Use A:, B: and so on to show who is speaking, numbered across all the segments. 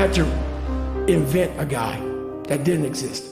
A: had to invent a guy that didn't exist.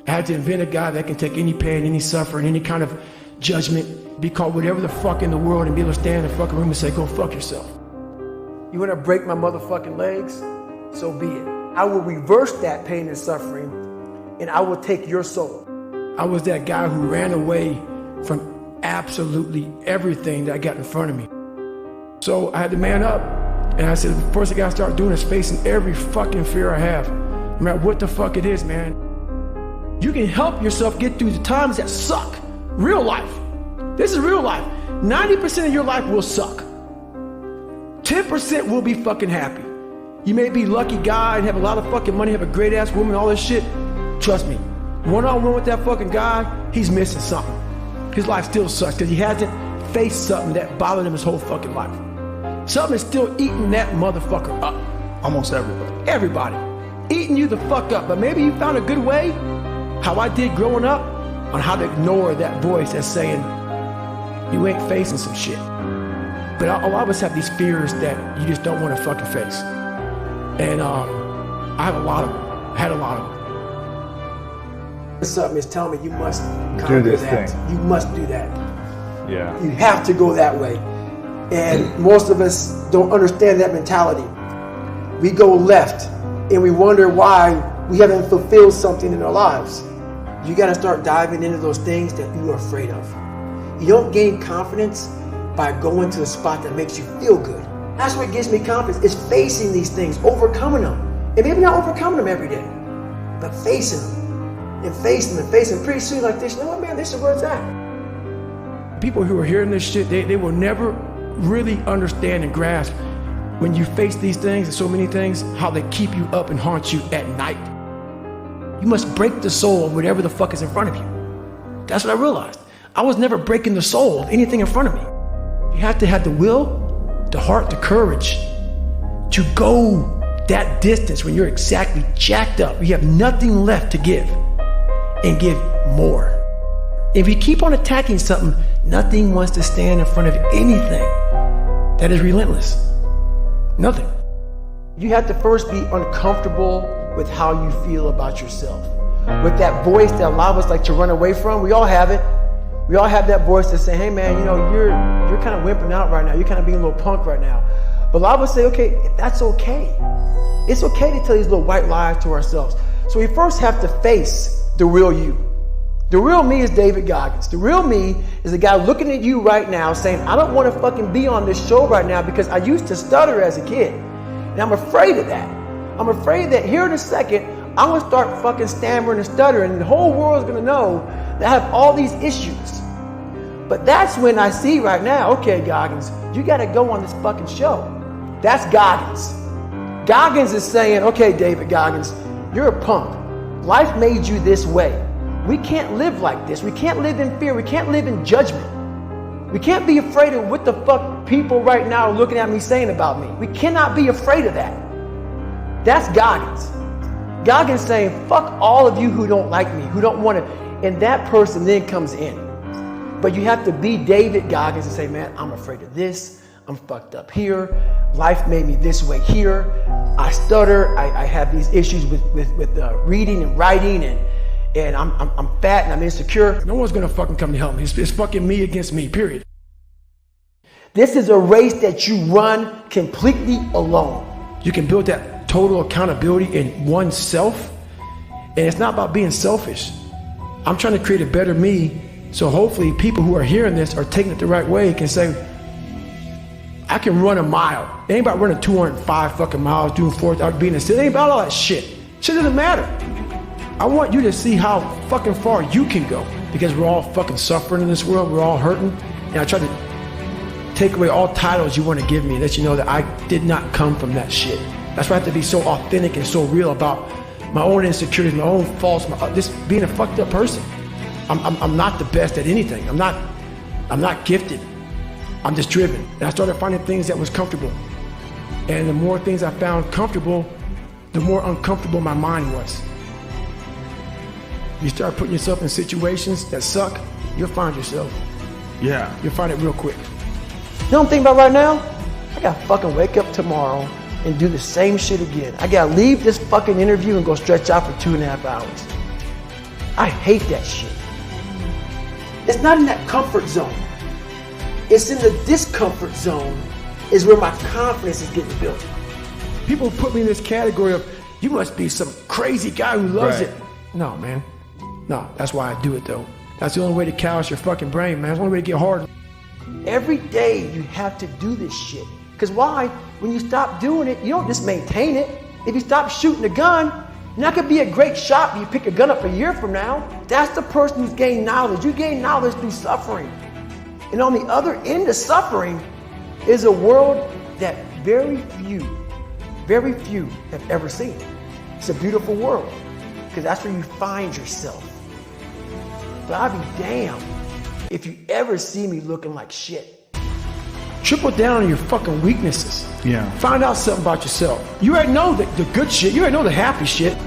A: I had to invent a guy that can take any pain, any suffering, any kind of judgment, be called whatever the fuck in the world, and be able to stand in the fucking room and say, go fuck yourself. You wanna break my motherfucking legs? So be it. I will reverse that pain and suffering, and I will take your soul. I was that guy who ran away from absolutely everything that I got in front of me. So I had to man up, and I said, the first thing I gotta start doing is facing every fucking fear I have, no matter what the fuck it is, man. You can help yourself get through the times that suck. Real life. This is real life. 90% of your life will suck. 10% will be fucking happy. You may be a lucky guy and have a lot of fucking money, have a great ass woman, all this shit. Trust me, one-on-one with that fucking guy, he's missing something. His life still sucks because he hasn't faced something that bothered him his whole fucking life. Something is still eating that motherfucker up. Almost everybody. Everybody. Eating you the fuck up. But maybe you found a good way, how I did growing up, on how to ignore that voice that's saying, you ain't facing some shit. But a lot of us have these fears that you just don't want to fucking face. And I have a lot of them. I had a lot of them. Something is telling me you must conquer that. You must do that.
B: Yeah.
A: You have to go that way. And most of us don't understand that mentality. We go left and we wonder why we haven't fulfilled something in our lives. You got to start diving into those things that you are afraid of. You don't gain confidence by going to a spot that makes you feel good. That's what gives me confidence, is facing these things, overcoming them. And maybe not overcoming them every day, but facing them and facing them and facing them. Pretty soon like this, you know what, man, this is where it's at. People who are hearing this shit, they will never really understand and grasp when you face these things and so many things, how they keep you up and haunt you at night. You must break the soul of whatever the fuck is in front of you. That's what I realized. I was never breaking the soul of anything in front of me. You have to have the will, the heart, the courage to go that distance when you're exactly jacked up. You have nothing left to give, and give more. If you keep on attacking something, nothing wants to stand in front of anything that is relentless. Nothing. You have to first be uncomfortable with how you feel about yourself. With that voice that a lot of us like to run away from. We all have it. We all have that voice that's saying, hey man, you know, you're kind of wimping out right now. You're kind of being a little punk right now. But a lot of us say, okay, that's okay. It's okay to tell these little white lies to ourselves. So we first have to face the real you. The real me is David Goggins. The real me is the guy looking at you right now saying, I don't want to fucking be on this show right now because I used to stutter as a kid. And I'm afraid of that. I'm afraid that here in a second, I'm going to start fucking stammering and stuttering, and the whole world's going to know that I have all these issues. But that's when I see right now, okay, Goggins, you got to go on this fucking show. That's Goggins. Goggins is saying, okay, David Goggins, you're a punk. Life made you this way. We can't live like this. We can't live in fear. We can't live in judgment. We can't be afraid of what the fuck people right now are looking at me saying about me. We cannot be afraid of that. That's Goggins. Goggins saying, fuck all of you who don't like me, who don't want to, and that person then comes in. But you have to be David Goggins and say, man, I'm afraid of this. I'm fucked up here. Life made me this way here. I stutter. I have these issues with reading and writing, and I'm fat and I'm insecure. No one's gonna fucking come to help me. It's fucking me against me, period. This is a race that you run completely alone. You can build that total accountability in oneself, and it's not about being selfish. I'm trying to create a better me, so hopefully people who are hearing this are taking it the right way, can say, I can run a mile. It ain't about running 205 fucking miles, doing 4,000, being a city. It ain't about all that shit. Shit doesn't matter. I want you to see how fucking far you can go, because we're all fucking suffering in this world. We're all hurting, and I try to take away all titles you want to give me and let you know that I did not come from that shit. That's why I have to be so authentic and so real about my own insecurities, my own faults, just being a fucked up person. I'm not the best at anything. I'm not gifted. I'm just driven. And I started finding things that was comfortable. And the more things I found comfortable, the more uncomfortable my mind was. You start putting yourself in situations that suck, you'll find yourself.
B: Yeah.
A: You'll find it real quick. You know what I'm thinking about right now? I gotta fucking wake up tomorrow, and do the same shit again. I gotta leave this fucking interview and go stretch out for 2.5 hours. I hate that shit. It's not in that comfort zone. It's in the discomfort zone is where my confidence is getting built. People put me in this category of, you must be some crazy guy who loves it. No, man. No, that's why I do it though. That's the only way to callous your fucking brain, man. That's the only way to get hard. Every day you have to do this shit. Because why? When you stop doing it, you don't just maintain it. If you stop shooting a gun, you're not gonna be a great shot when you pick a gun up a year from now. That's the person who's gained knowledge. You gain knowledge through suffering. And on the other end of suffering is a world that very few have ever seen. It's a beautiful world, because that's where you find yourself. But I'll be damned if you ever see me looking like shit. Triple down on your fucking weaknesses.
B: Yeah.
A: Find out something about yourself. You already know the good shit. You already know the happy shit.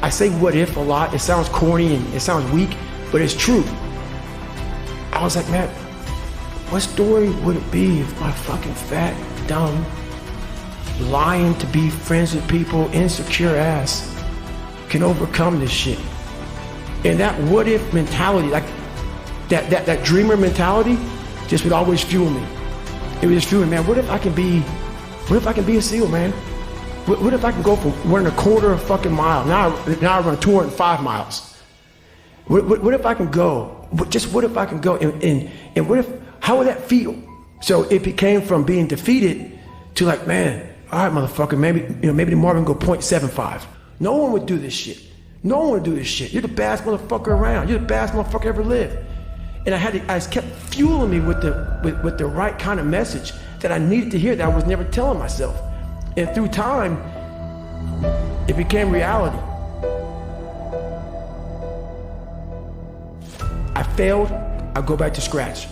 A: I say what if a lot. It sounds corny and it sounds weak, but it's true. I was like, man, what story would it be if my fucking fat, dumb, lying to be friends with people, insecure ass can overcome this shit? And that what if mentality, like that dreamer mentality, just would always fuel me. It would just fuel me, man. What if I can be a SEAL, man? What if I can go for 1.25 fucking mile? Now I run 205 miles. What if I can go? What if I can go? And what if, how would that feel? So it became from being defeated to like, man, all right, motherfucker, maybe tomorrow we can go 0.75. No one would do this shit. No one would do this shit. You're the baddest motherfucker around. You're the baddest motherfucker ever lived. And I just kept fueling me with the right kind of message that I needed to hear that I was never telling myself. And through time, it became reality. I failed, I go back to scratch.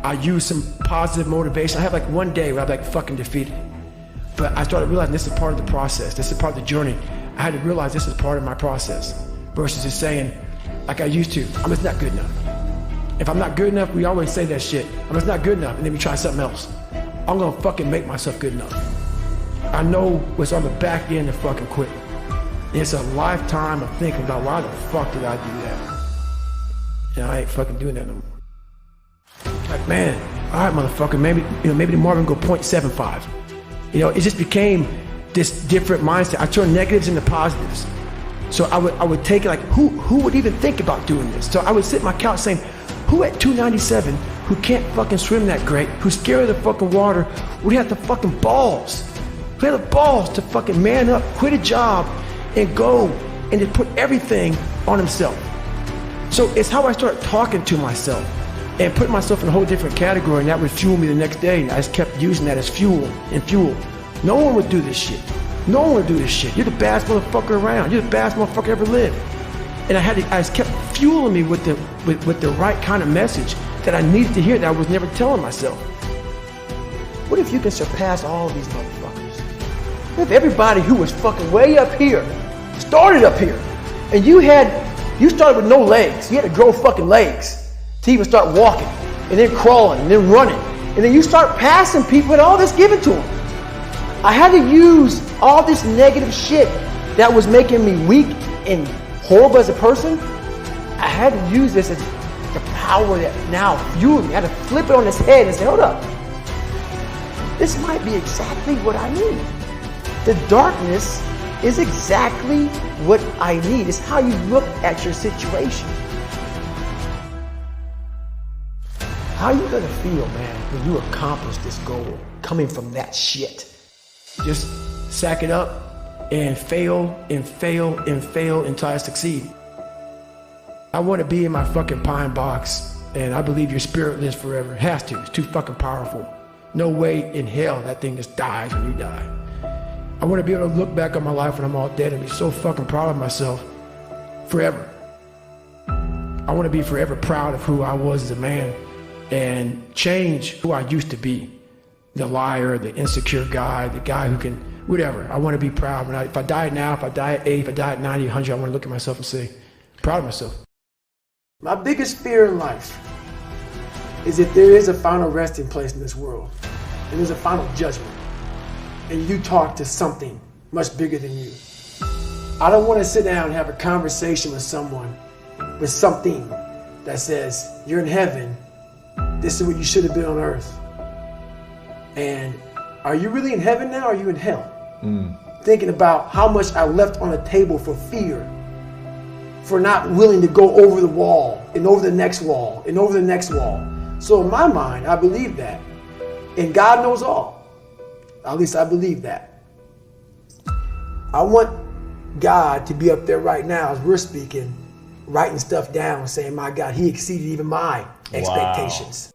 A: I use some positive motivation. I have like one day where I'm like fucking defeated. But I started realizing this is part of the process. This is part of the journey. I had to realize this is part of my process versus just saying, like I used to, I'm just not good enough. If I'm not good enough, we always say that shit. I'm just not good enough, and then we try something else. I'm gonna fucking make myself good enough. I know what's on the back end of fucking quitting. It's a lifetime of thinking about why the fuck did I do that? And I ain't fucking doing that no more. Like, man, all right, motherfucker, maybe tomorrow we can go 0.75. It just became this different mindset. I turned negatives into positives. So I would take it like, who would even think about doing this? So I would sit on my couch saying, who at 297, who can't fucking swim that great, who's scared of the fucking water, would have the fucking balls? Who had the balls to fucking man up, quit a job, and go and to put everything on himself? So it's how I started talking to myself and putting myself in a whole different category, and that would fuel me the next day. And I just kept using that as fuel and fuel. No one would do this shit. No one would do this shit. You're the baddest motherfucker around. You're the baddest motherfucker ever lived. And I just kept fueling me with the right kind of message that I needed to hear that I was never telling myself. What if you can surpass all of these motherfuckers? What if everybody who was fucking way up here started up here, and you started with no legs. You had to grow fucking legs to even start walking, and then crawling, and then running, and then you start passing people with all this given to them. I had to use all this negative shit that was making me weak and horrible as a person. I had to use this as the power that now fueled me. I had to flip it on its head and say, hold up. This might be exactly what I need. The darkness is exactly what I need. It's how you look at your situation. How are you gonna feel, man, when you accomplish this goal coming from that shit? Just sack it up and fail and fail and fail until I succeed. I want to be in my fucking pine box, and I believe your spirit lives forever. It has to. It's too fucking powerful. No way in hell that thing just dies when you die. I want to be able to look back on my life when I'm all dead and be so fucking proud of myself forever. I want to be forever proud of who I was as a man and change who I used to be. The liar, the insecure guy, the guy who can, whatever. I want to be proud. If I die now, if I die at 8, if I die at 90, 100, I want to look at myself and say, proud of myself. My biggest fear in life is that there is a final resting place in this world. And there's a final judgment. and you talk to something much bigger than you. I don't want to sit down and have a conversation with someone with something that says, you're in heaven, this is what you should have been on earth. And are you really in heaven now, or are you in hell? Thinking about how much I left on the table for fear, for not willing to go over the wall and over the next wall and over the next wall. So in my mind, I believe that. And God knows all. At least I believe that. I want God to be up there right now as we're speaking, writing stuff down, saying, my God, he exceeded even my expectations.